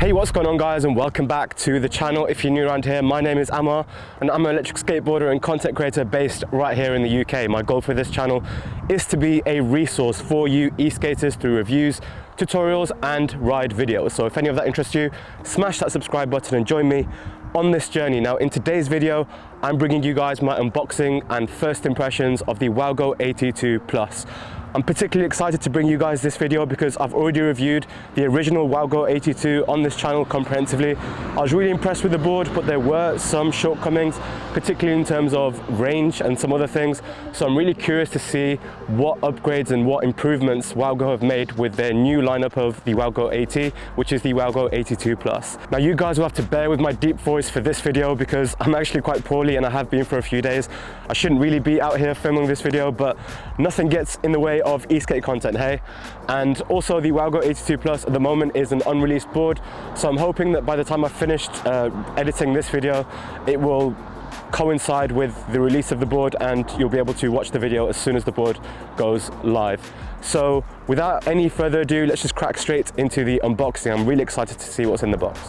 Hey, what's going on guys, and welcome back to the channel. If you're new around here, my name is Amar and I'm an electric skateboarder and content creator based right here in the UK. My goal for this channel is to be a resource for you e-skaters through reviews, tutorials and ride videos. So if any of that interests you, smash that subscribe button and join me on this journey. Now in today's video, I'm bringing you guys my unboxing and first impressions of the WowGo AT2 Plus. I'm particularly excited to bring you guys this video because I've already reviewed the original WowGo AT2 on this channel comprehensively. I was really impressed with the board, but there were some shortcomings, particularly in terms of range and some other things. So I'm really curious to see what upgrades and what improvements WowGo have made with their new lineup of the WowGo AT, which is the WowGo AT2 Plus. Now you guys will have to bear with my deep voice for this video because I'm actually quite poorly and I have been for a few days. I shouldn't really be out here filming this video, but nothing gets in the way of e-skate content, hey? And also the WowGo AT2 Plus at the moment is an unreleased board, so I'm hoping that by the time I've finished editing this video, it will coincide with the release of the board and you'll be able to watch the video as soon as the board goes live. So without any further ado, let's just crack straight into the unboxing. I'm really excited to see what's in the box.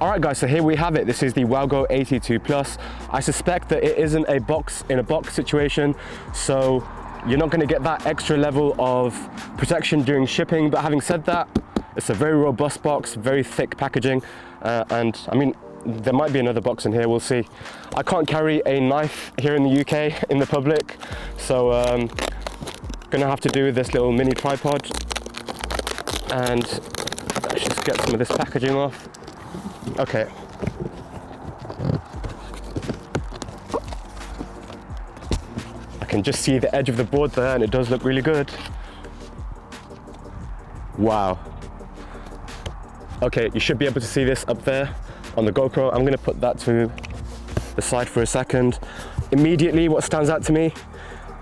Alright guys, so here we have it. This is the WowGo AT2 Plus. I suspect that it isn't a box in a box situation, so you're not going to get that extra level of protection during shipping. But having said that, it's a very robust box, very thick packaging, and I mean, there might be another box in here, we'll see. I can't carry a knife here in the UK in the public, so gonna have to do with this little mini tripod. And let's just get some of this packaging off. Okay. I can just see the edge of the board there and it does look really good. Wow. Okay, you should be able to see this up there on the GoPro. I'm gonna put that to the side for a second. Immediately what stands out to me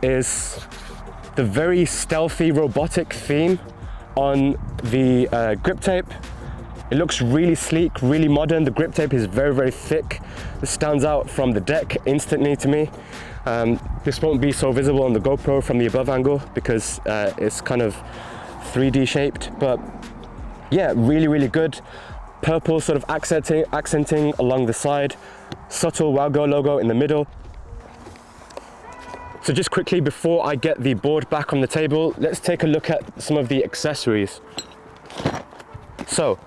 is the very stealthy robotic theme on the grip tape. It looks really sleek, really modern. The grip tape is very, very thick. It stands out from the deck instantly to me. This won't be so visible on the GoPro from the above angle because it's kind of 3D shaped, but yeah, really, really good. Purple sort of accenting along the side, subtle WowGo logo in the middle. So just quickly before I get the board back on the table, let's take a look at some of the accessories. So,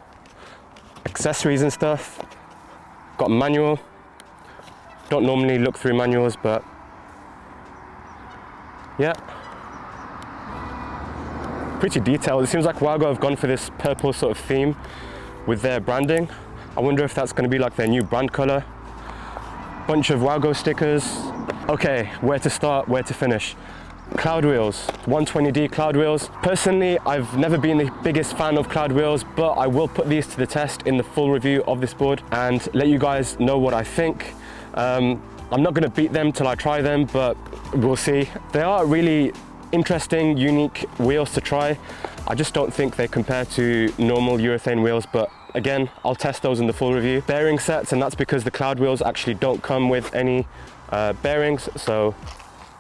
accessories and stuff. Got a manual. Don't normally look through manuals, but yeah. Pretty detailed. It seems like WowGo have gone for this purple sort of theme with their branding. I wonder if that's going to be like their new brand color. Bunch of WowGo stickers. Okay, where to start, where to finish. Cloud wheels, 120D cloud wheels. Personally, I've never been the biggest fan of cloud wheels, but I will put these to the test in the full review of this board and let you guys know what I think. I'm not going to beat them till I try them, but we'll see. They are really interesting, unique wheels to try. I just don't think they compare to normal urethane wheels, but again, I'll test those in the full review. Bearing sets, and that's because the cloud wheels actually don't come with any bearings, so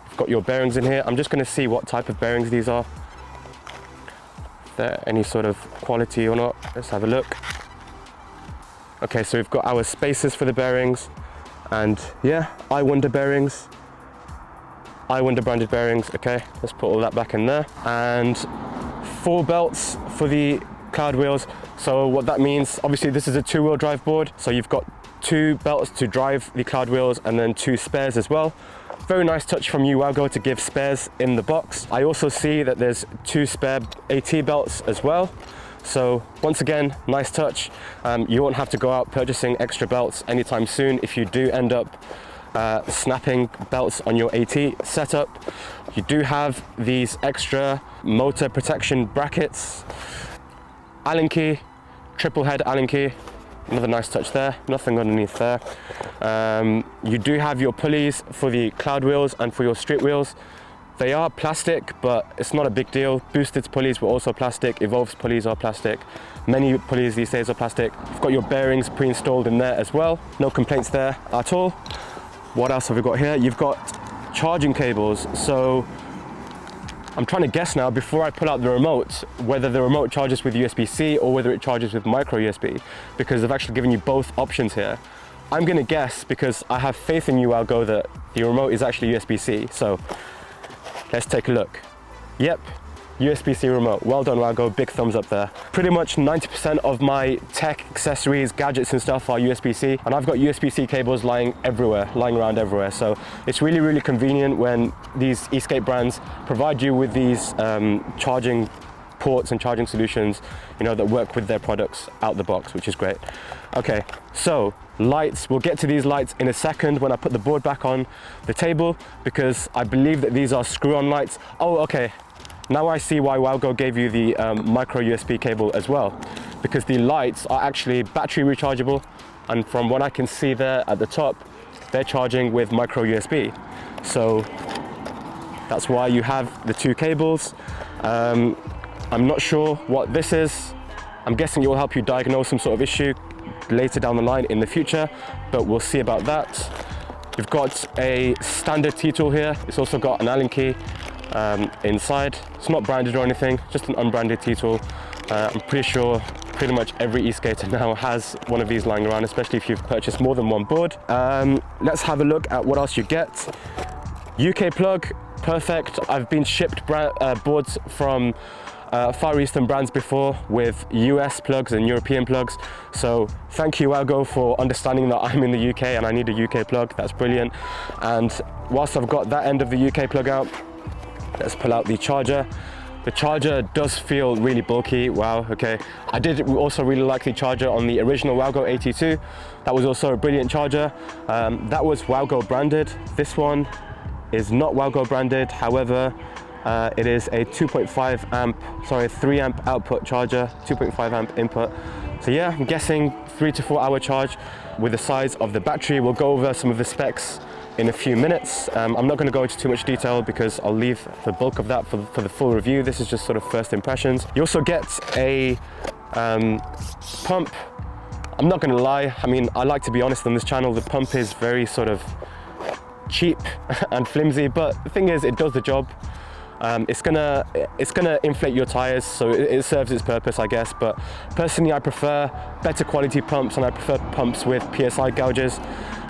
you've got your bearings in here. I'm just going to see what type of bearings these are, if they're any sort of quality or not. Let's have a look. Okay, so we've got our spacers for the bearings, and yeah, I Wonder bearings, I Wonder branded bearings. Okay, let's put all that back in there. And 4 belts for the cloud wheels. So what that means, obviously this is a 2-wheel drive board, so you've got 2 belts to drive the cloud wheels and then 2 spares as well. Very nice touch from you, WowGo, to give spares in the box. I also see that there's 2 spare AT belts as well. So once again, nice touch. You won't have to go out purchasing extra belts anytime soon if you do end up snapping belts on your AT setup. You do have these extra motor protection brackets. Allen key, triple head Allen key. Another nice touch there, nothing underneath there. You do have your pulleys for the cloud wheels and for your street wheels. They are plastic, but it's not a big deal. Boosted's pulleys were also plastic, Evolve's pulleys are plastic. Many pulleys these days are plastic. You've got your bearings pre-installed in there as well. No complaints there at all. What else have we got here? You've got charging cables. So I'm trying to guess now before I pull out the remote whether the remote charges with USB-C or whether it charges with micro USB, because they've actually given you both options here. I'm gonna guess, because I have faith in you, WowGo, that the remote is actually USB-C. So let's take a look. Yep, USB-C remote. Well done, WowGo, big thumbs up there. Pretty much 90% of my tech, accessories, gadgets and stuff are USB-C, and I've got USB-C cables lying around everywhere. So it's really, really convenient when these e-skate brands provide you with these charging ports and charging solutions, you know, that work with their products out the box, which is great. Okay, so lights, we'll get to these lights in a second when I put the board back on the table, because I believe that these are screw-on lights. Oh, okay. Now I see why WowGo gave you the micro USB cable as well, because the lights are actually battery rechargeable, and from what I can see there at the top, they're charging with micro USB. So that's why you have the two cables. I'm not sure what this is. I'm guessing it will help you diagnose some sort of issue later down the line in the future, but we'll see about that. You've got a standard T-tool here. It's also got an Allen key inside. It's not branded or anything, just an unbranded T-tool. I'm pretty sure pretty much every e-skater now has one of these lying around, especially if you've purchased more than one board. Let's have a look at what else you get. UK plug, perfect. I've been shipped boards from Far Eastern brands before with US plugs and European plugs. So thank you, WowGo, for understanding that I'm in the UK and I need a UK plug. That's brilliant. And whilst I've got that end of the UK plug out, let's pull out the charger. The charger does feel really bulky. Wow, okay. I did also really like the charger on the original WowGo AT2. That was also a brilliant charger. That was WowGo branded. This one is not WowGo branded. However, it is a 3 amp output charger, 2.5 amp input. So yeah, I'm guessing 3 to 4 hour charge with the size of the battery. We'll go over some of the specs in a few minutes. I'm not going to go into too much detail because I'll leave the bulk of that for the full review. This is just sort of first impressions. You also get a pump. I'm not going to lie, I mean, I like to be honest on this channel. The pump is very sort of cheap and flimsy, but the thing is, it does the job. It's gonna inflate your tires, so it serves its purpose, I guess. But personally, I prefer better quality pumps, and I prefer pumps with PSI gouges.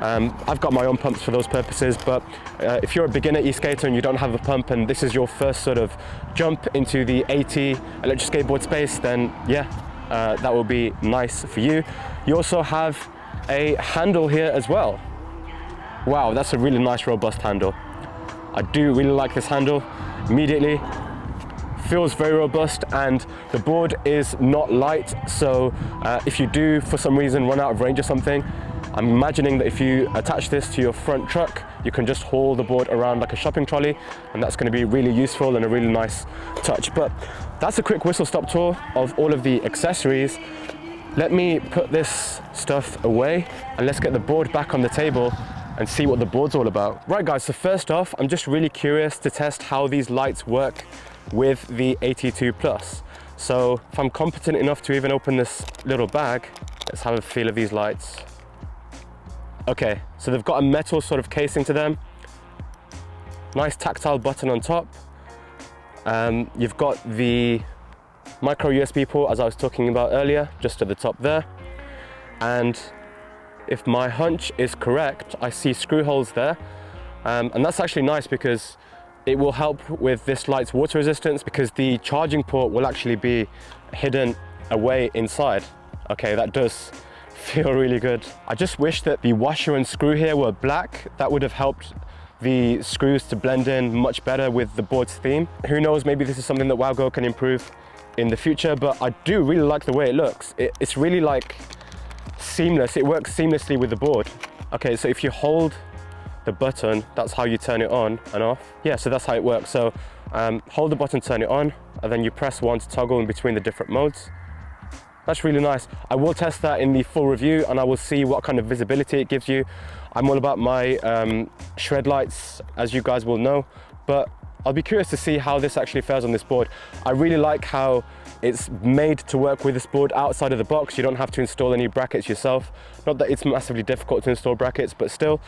I've got my own pumps for those purposes, but if you're a beginner e-skater and you don't have a pump, and this is your first sort of jump into the AT electric skateboard space, then yeah, that will be nice for you. You also have a handle here as well. Wow, that's a really nice, robust handle. I do really like this handle. Immediately feels very robust, and the board is not light, so if you do for some reason run out of range or something, I'm imagining that if you attach this to your front truck, you can just haul the board around like a shopping trolley, and that's going to be really useful and a really nice touch. But that's a quick whistle-stop tour of all of the accessories. Let me put this stuff away and let's get the board back on the table and see what the board's all about. Right guys, so first off, I'm just really curious to test how these lights work with the AT2 Plus. So if I'm competent enough to even open this little bag, let's have a feel of these lights. Okay, so they've got a metal sort of casing to them. Nice tactile button on top. You've got the micro USB port, as I was talking about earlier, just at the top there. And if my hunch is correct, I see screw holes there. And that's actually nice because it will help with this light's water resistance, because the charging port will actually be hidden away inside. Okay, that does feel really good. I just wish that the washer and screw here were black. That would have helped the screws to blend in much better with the board's theme. Who knows, maybe this is something that WowGo can improve in the future, but I do really like the way it looks. It's really like seamless. It works seamlessly with the board. Okay, so if you hold the button, that's how you turn it on and off. Yeah, so that's how it works. So hold the button, turn it on, and then you press one to toggle in between the different modes. That's really nice. I will test that in the full review and I will see what kind of visibility it gives you. I'm all about my shred lights, as you guys will know, but I'll be curious to see how this actually fares on this board. I really like how it's made to work with this board outside of the box. You don't have to install any brackets yourself. Not that it's massively difficult to install brackets, but still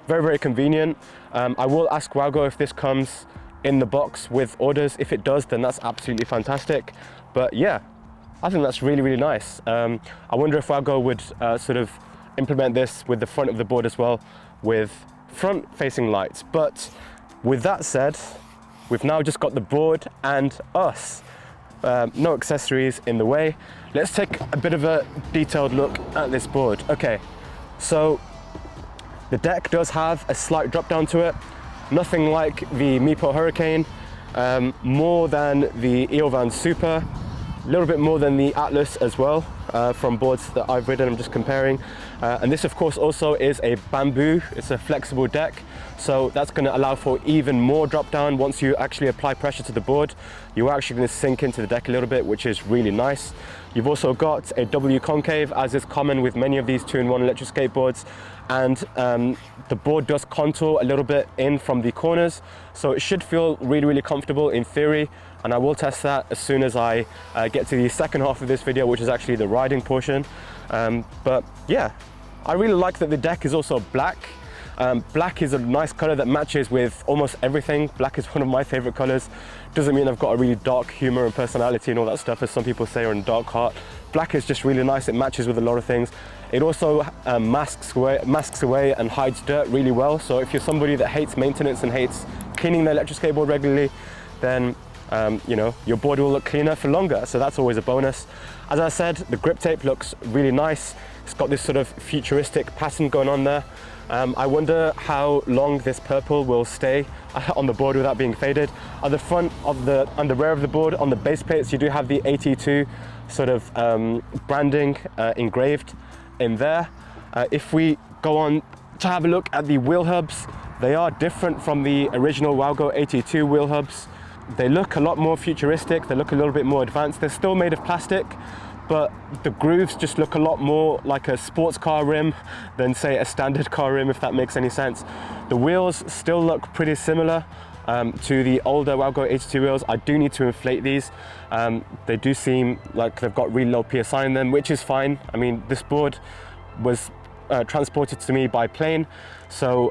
very, very convenient. I will ask WowGo if this comes in the box with orders. If it does, then that's absolutely fantastic. But yeah, I think that's really, really nice. I wonder if WowGo would sort of implement this with the front of the board as well, with front-facing lights. But with that said, we've now just got the board and us. No accessories in the way. Let's take a bit of a detailed look at this board. Okay, so the deck does have a slight drop down to it. Nothing like the Meepo Hurricane, more than the Eovan Super, a little bit more than the Atlas as well, from boards that I've ridden. I'm just comparing. And this of course also is a bamboo, it's a flexible deck. So that's going to allow for even more drop down. Once you actually apply pressure to the board, you're actually going to sink into the deck a little bit, which is really nice. You've also got a W concave, as is common with many of these 2-in-1 electric skateboards. And the board does contour a little bit in from the corners. So it should feel really, really comfortable in theory. And I will test that as soon as I get to the second half of this video, which is actually the riding portion. But yeah, I really like that the deck is also black. Black is a nice color that matches with almost everything. Black is one of my favorite colors. Doesn't mean I've got a really dark humor and personality and all that stuff, as some people say, or a dark heart. Black is just really nice. It matches with a lot of things. It also masks away and hides dirt really well. So if you're somebody that hates maintenance and hates cleaning their electric skateboard regularly, then you know, your board will look cleaner for longer. So that's always a bonus. As I said, the grip tape looks really nice. It's got this sort of futuristic pattern going on there. I wonder how long this purple will stay on the board without being faded. On the front of on the rear of the board, on the base plates, you do have the AT2 sort of branding engraved in there. If we go on to have a look at the wheel hubs, they are different from the original WowGo AT2 wheel hubs. They look a lot more futuristic. They look a little bit more advanced. They're still made of plastic, but the grooves just look a lot more like a sports car rim than, say, a standard car rim, if that makes any sense. The wheels still look pretty similar to the older WowGo AT2 wheels. I do need to inflate these. They do seem like they've got really low PSI in them, which is fine. I mean, this board was transported to me by plane, so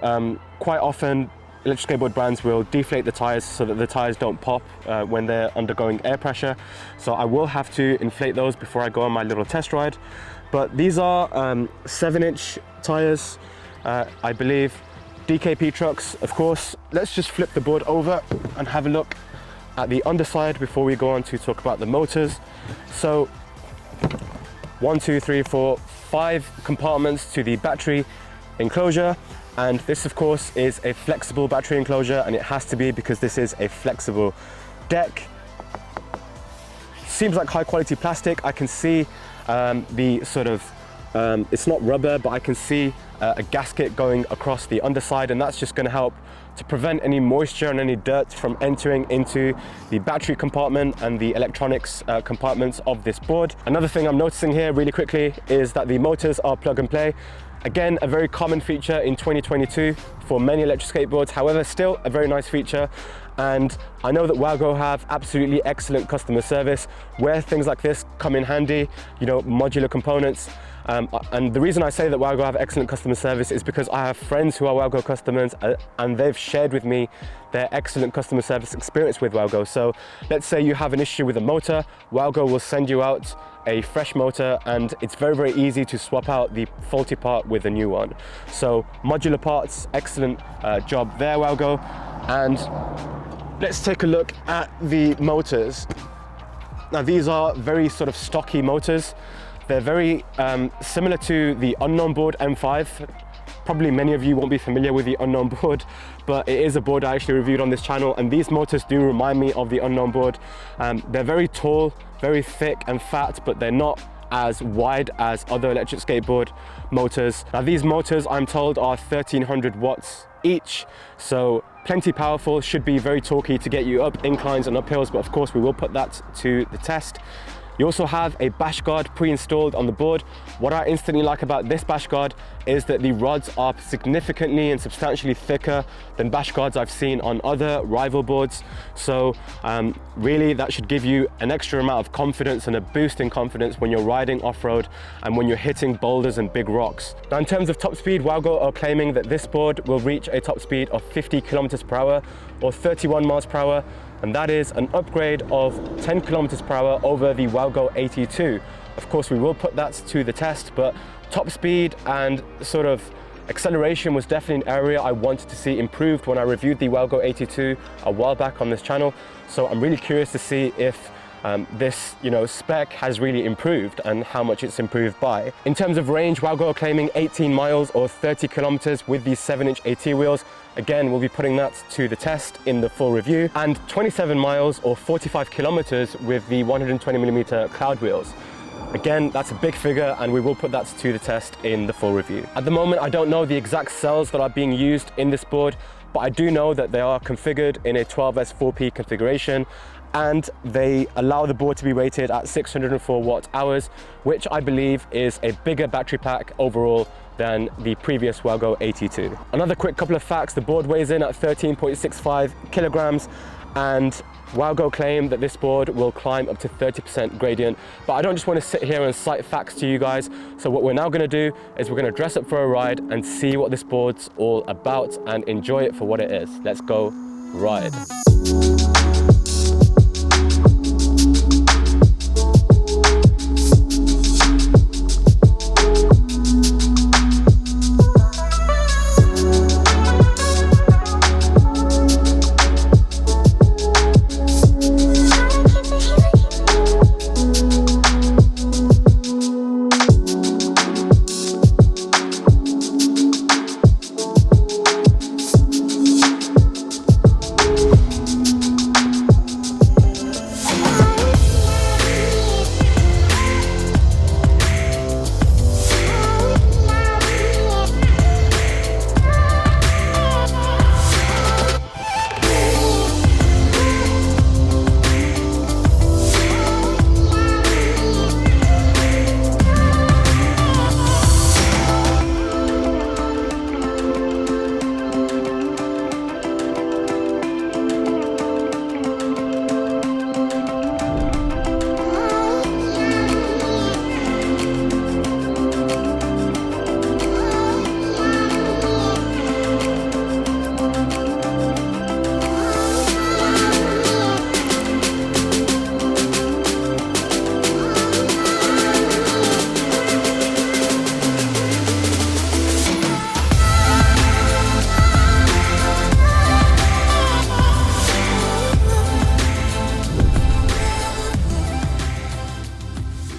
quite often electric skateboard brands will deflate the tires so that the tires don't pop when they're undergoing air pressure. So I will have to inflate those before I go on my little test ride. But these are 7-inch tires, I believe. DKP trucks, of course. Let's just flip the board over and have a look at the underside before we go on to talk about the motors. So 1, 2, 3, 4, 5 compartments to the battery enclosure. And this of course is a flexible battery enclosure, and it has to be because this is a flexible deck. Seems like high quality plastic. I can see the sort of, it's not rubber, but I can see a gasket going across the underside, and that's just going to help to prevent any moisture and any dirt from entering into the battery compartment and the electronics compartments of this board. Another thing I'm noticing here really quickly is that the motors are plug and play. Again, a very common feature in 2022 for many electric skateboards, however, still a very nice feature. And I know that WowGo have absolutely excellent customer service where things like this come in handy, you know, modular components. And the reason I say that WowGo have excellent customer service is because I have friends who are WowGo customers and they've shared with me their excellent customer service experience with WowGo. So let's say you have an issue with a motor, WowGo will send you out a fresh motor, and it's very, very easy to swap out the faulty part with a new one. So modular parts, excellent job there, WowGo. And let's take a look at the motors. Now these are very sort of stocky motors. They're very similar to the Unknown board M5. Probably many of you won't be familiar with the Unknown board, but it is a board I actually reviewed on this channel, and these motors do remind me of the Unknown board. They're very tall, very thick and fat, but they're not as wide as other electric skateboard motors. Now these motors, I'm told, are 1300 watts each, so plenty powerful, should be very torquey to get you up inclines and uphills, but of course we will put that to the test. You also have a bash guard pre-installed on the board. What I instantly like about this bash guard is that the rods are significantly and substantially thicker than bash guards I've seen on other rival boards. So really that should give you an extra amount of confidence and a boost in confidence when you're riding off-road and when you're hitting boulders and big rocks. Now in terms of top speed, WowGo are claiming that this board will reach a top speed of 50 kilometers per hour or 31 miles per hour, and that is an upgrade of 10 kilometers per hour over the WowGo AT2. Of course, we will put that to the test, but top speed and sort of acceleration was definitely an area I wanted to see improved when I reviewed the WowGo AT2 a while back on this channel. So I'm really curious to see if this spec has really improved and how much it's improved by. In terms of range, WowGo are claiming 18 miles or 30 kilometers with these 7-inch AT wheels. Again, we'll be putting that to the test in the full review, and 27 miles or 45 kilometers with the 120mm cloud wheels. Again, that's a big figure and we will put that to the test in the full review. At the moment, I don't know the exact cells that are being used in this board, but I do know that they are configured in a 12S4P configuration, and they allow the board to be rated at 604 watt-hours, which I believe is a bigger battery pack overall than the previous WowGo AT2. Another quick couple of facts: the board weighs in at 13.65 kilograms, and WowGo claim that this board will climb up to 30% gradient. But I don't just want to sit here and cite facts to you guys. So what we're now going to do is we're going to dress up for a ride and see what this board's all about and enjoy it for what it is. Let's go ride.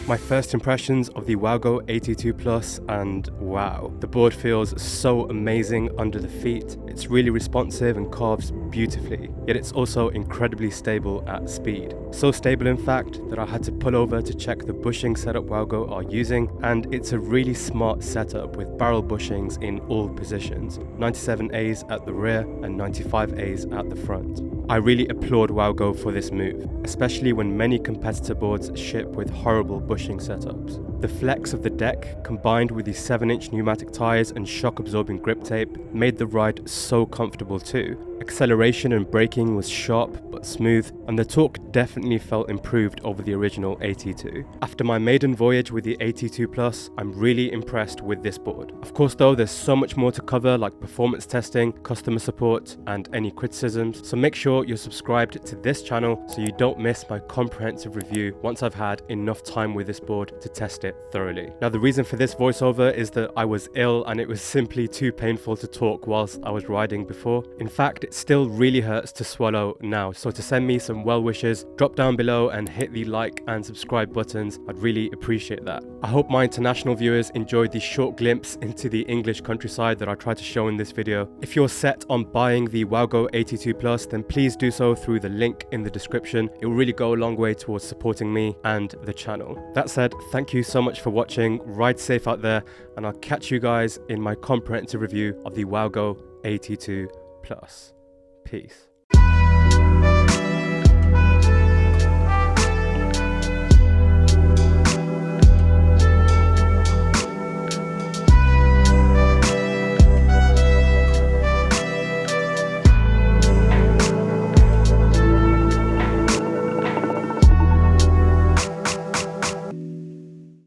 My first impressions of the WowGo AT2 Plus, and wow, the board feels so amazing under the feet. It's really responsive and carves beautifully, yet it's also incredibly stable at speed. So stable in fact that I had to pull over to check the bushing setup WowGo are using, and it's a really smart setup with barrel bushings in all positions, 97As at the rear and 95As at the front. I really applaud WowGo for this move, especially when many competitor boards ship with horrible bushing setups. The flex of the deck, combined with the 7-inch pneumatic tyres and shock-absorbing grip tape, made the ride so comfortable too. Acceleration and braking was sharp but smooth, and the torque definitely felt improved over the original AT2. After my maiden voyage with the AT2 Plus, I'm really impressed with this board. Of course though, there's so much more to cover, like performance testing, customer support, and any criticisms, so make sure you're subscribed to this channel so you don't miss my comprehensive review once I've had enough time with this board to test it thoroughly. Now the reason for this voiceover is that I was ill and it was simply too painful to talk whilst I was riding before. In fact, it still really hurts to swallow now, so to send me some well wishes, drop down below and hit the like and subscribe buttons. I'd really appreciate that. I hope my international viewers enjoyed the short glimpse into the English countryside that I tried to show in this video. If you're set on buying the WowGo AT2 Plus, then please do so through the link in the description. It will really go a long way towards supporting me and the channel. That said, thank you so much for watching, ride safe out there, and I'll catch you guys in my comprehensive review of the WowGo AT2 Plus. Peace.